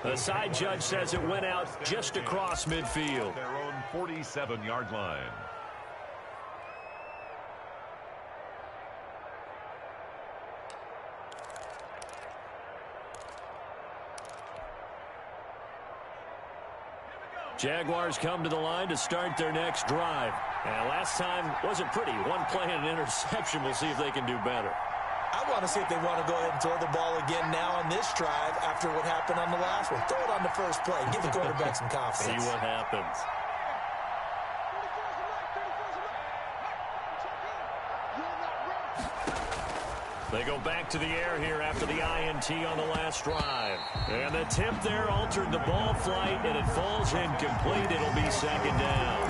The side judge says it went out just across midfield. Their own 47-yard line. Jaguars come to the line to start their next drive. And last time wasn't pretty. One play and an interception. We'll see if they can do better. I want to see if they want to go ahead and throw the ball again now on this drive after what happened on the last one. Throw it on the first play. Give the quarterback some confidence. See what happens. They go back to the air here after the INT on the last drive. And the tip there altered the ball flight, and it falls incomplete. It'll be 2nd down.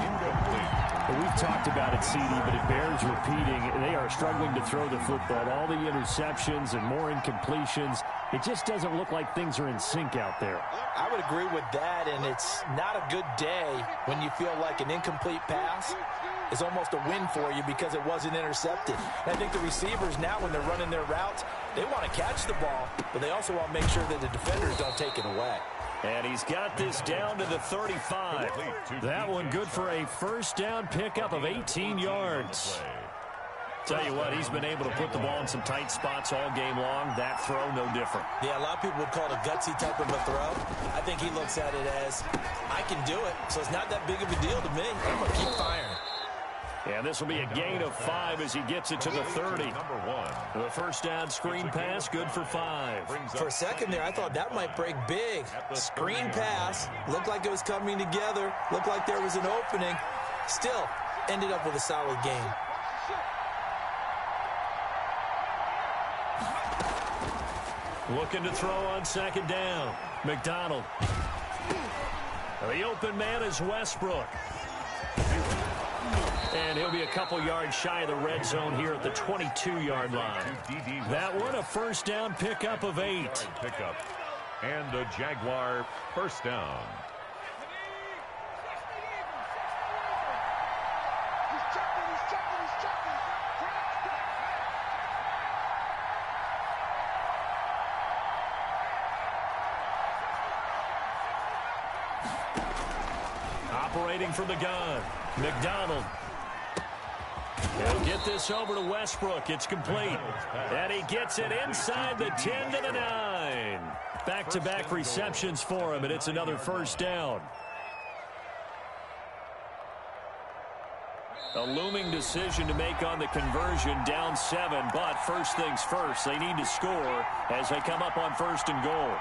Well, we've talked about it, CD, but it bears repeating. They are struggling to throw the football. All the interceptions and more incompletions. It just doesn't look like things are in sync out there. I would agree with that, and it's not a good day when you feel like an incomplete pass is almost a win for you because it wasn't intercepted. And I think the receivers now, when they're running their routes, they want to catch the ball, but they also want to make sure that the defenders don't take it away. And he's got this down to the 35. That one good for a 1st down pickup of 18 yards. Tell you what, he's been able to put the ball in some tight spots all game long. That throw, no different. Yeah, a lot of people would call it a gutsy type of a throw. I think he looks at it as, I can do it, so it's not that big of a deal to me. I'm going to keep firing. And this will be a gain of 5 as he gets it to the 30. The 1st down screen pass, good for 5. For a second there, I thought that might break big. Screen pass, looked like it was coming together, looked like there was an opening. Still, ended up with a solid gain. Looking to throw on 2nd down. McDonald. The open man is Westbrook. And he'll be a couple yards shy of the red zone here at the 22-yard line. That one a 1st down pickup of 8. Pickup. And a Jaguar 1st down. Operating from the gun, McDonald. He'll get this over to Westbrook. It's complete. And he gets it inside the 10 to the 9. Back-to-back receptions for him, and it's another 1st down. A looming decision to make on the conversion, down 7, but first things first, they need to score as they come up on 1st and goal.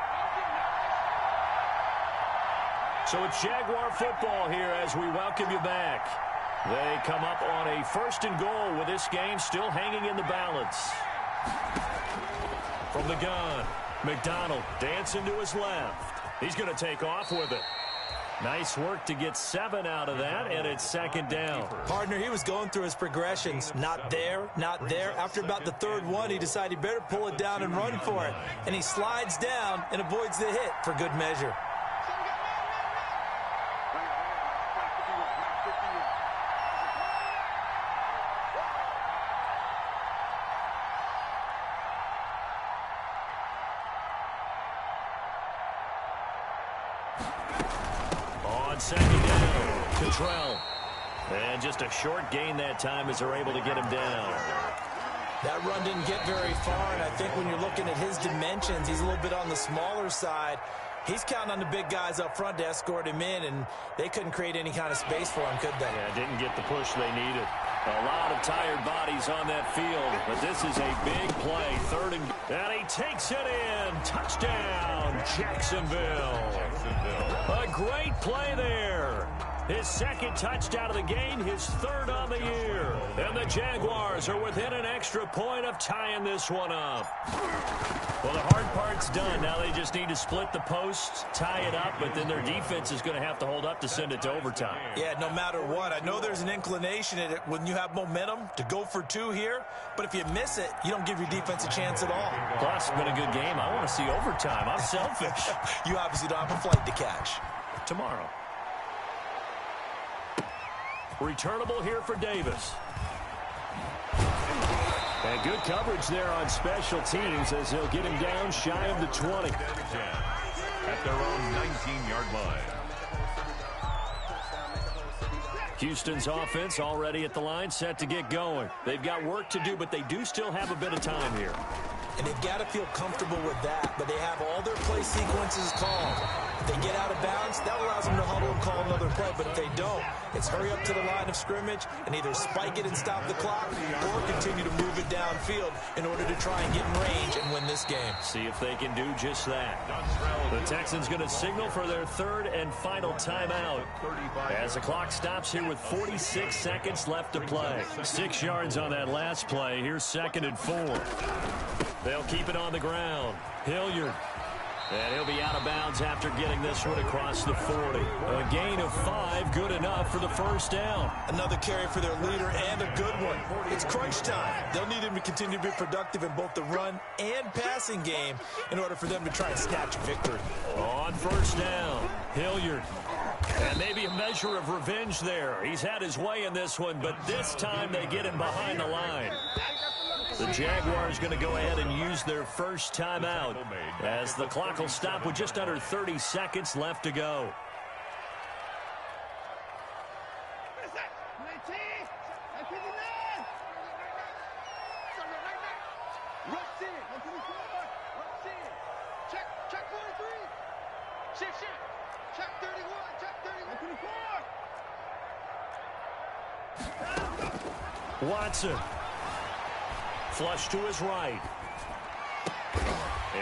So it's Jaguar football here as we welcome you back. They come up on a 1st and goal with this game still hanging in the balance. From the gun, McDonald dancing to his left. He's going to take off with it. Nice work to get 7 out of that, and it's 2nd down. Partner, he was going through his progressions. Not there, not there. After about the 3rd one, he decided he better pull it down and run for it. And he slides down and avoids the hit for good measure. On 2nd down, Cottrell. And just a short gain that time as they're able to get him down. That run didn't get very far, and I think when you're looking at his dimensions, he's a little bit on the smaller side. He's counting on the big guys up front to escort him in, and they couldn't create any kind of space for him, could they? Yeah, didn't get the push they needed. A lot of tired bodies on that field, but this is a big play. 3rd and he takes it in. Touchdown, Jacksonville. A great play there. His second touchdown of the game, his third on the year. And the Jaguars are within an extra point of tying this one up. Well, the hard part's done. Now they just need to split the posts, tie it up, but then their defense is going to have to hold up to send it to overtime. Yeah, no matter what. I know there's an inclination in it when you have momentum to go for two here, but if you miss it, you don't give your defense a chance at all. Plus, it's been a good game. I want to see overtime. I'm selfish. You obviously don't have a flight to catch. Tomorrow. Returnable here for Davis. And good coverage there on special teams as they'll get him down shy of the 20. At their own 19-yard line. Houston's offense already at the line, set to get going. They've got work to do, but they do still have a bit of time here. And they've got to feel comfortable with that, but they have all their play sequences called. If they get out of bounds, that allows them to huddle and call another play, but if they don't, it's hurry up to the line of scrimmage and either spike it and stop the clock or continue to move it downfield in order to try and get in range and win this game. See if they can do just that. The Texans going to signal for their third and final timeout as the clock stops here with 46 seconds left to play. 6 yards on that last play. Here's 2nd and 4. They'll keep it on the ground. Hilliard. And he'll be out of bounds after getting this one across the 40. A gain of 5, good enough for the first down. Another carry for their leader and a good one. It's crunch time. They'll need him to continue to be productive in both the run and passing game in order for them to try and snatch a victory. On first down, Hilliard. And maybe a measure of revenge there. He's had his way in this one, but this time they get him behind the line. The Jaguars going to go ahead and use their first timeout as the clock will stop with just under 30 seconds left to go. Watson. Flush to his right.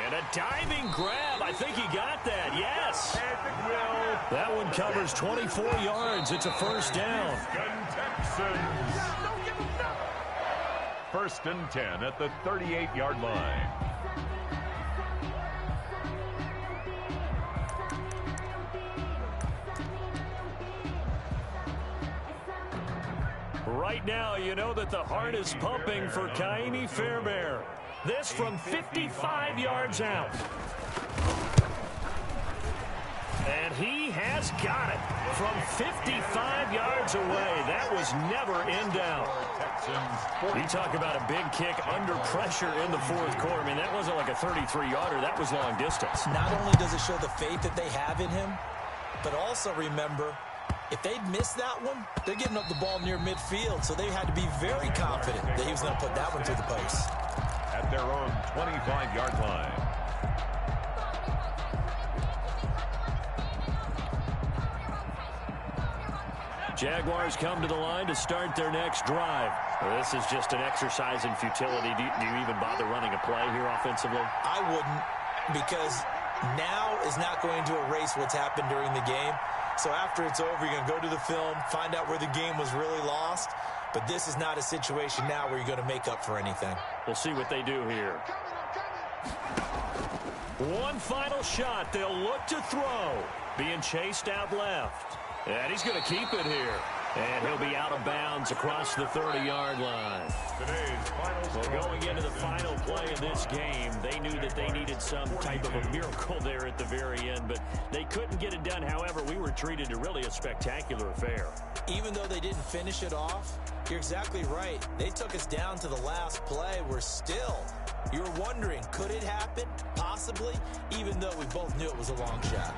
And a diving grab. I think he got that. Yes. That one covers 24 yards. It's a first down. First and 10 at the 38-yard line. Right now, you know that the heart is pumping for Kaimi Fairbairn. This from 55 yards out. And he has got it from 55 yards away. That was never in doubt. You talk about a big kick under pressure in the fourth quarter. I mean, that wasn't like a 33-yarder. That was long distance. Not only does it show the faith that they have in him, but also remember, if they'd missed that one, they're getting up the ball near midfield, so they had to be very confident that he was going to put that one through the post. At their own 25-yard line. Jaguars come to the line to start their next drive. Well, this is just an exercise in futility. Do you even bother running a play here offensively? I wouldn't, because now is not going to erase what's happened during the game. So after it's over, you're going to go to the film, find out where the game was really lost. But this is not a situation now where you're going to make up for anything. We'll see what they do here. One final shot. They'll look to throw. Being chased out left. And he's going to keep it here. And he'll be out of bounds across the 30-yard line. Well, going into the final play of this game, they knew that they needed some type of a miracle there at the very end, but they couldn't get it done. However, we were treated to really a spectacular affair. Even though they didn't finish it off, you're exactly right. They took us down to the last play. You were wondering, could it happen? Possibly, even though we both knew it was a long shot.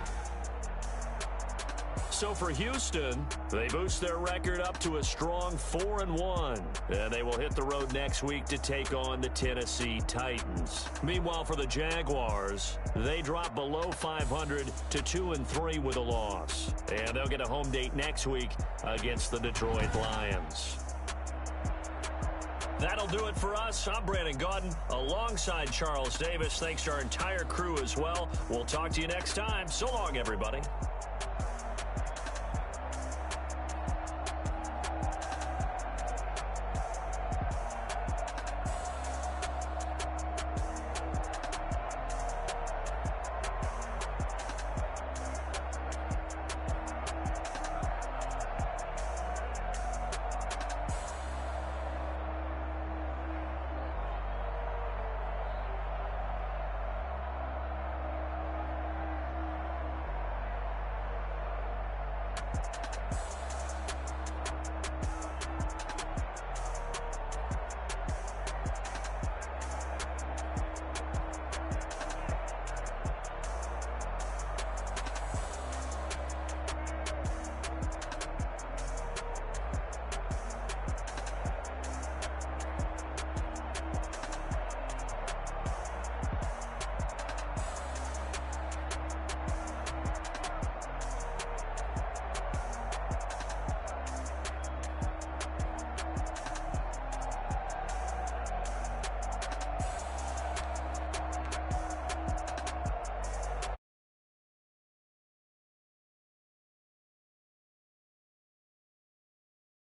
So for Houston, they boost their record up to a strong 4-1. And they will hit the road next week to take on the Tennessee Titans. Meanwhile, for the Jaguars, they drop below 500 to 2-3 with a loss. And they'll get a home date next week against the Detroit Lions. That'll do it for us. I'm Brandon Gaudin alongside Charles Davis. Thanks to our entire crew as well. We'll talk to you next time. So long, everybody.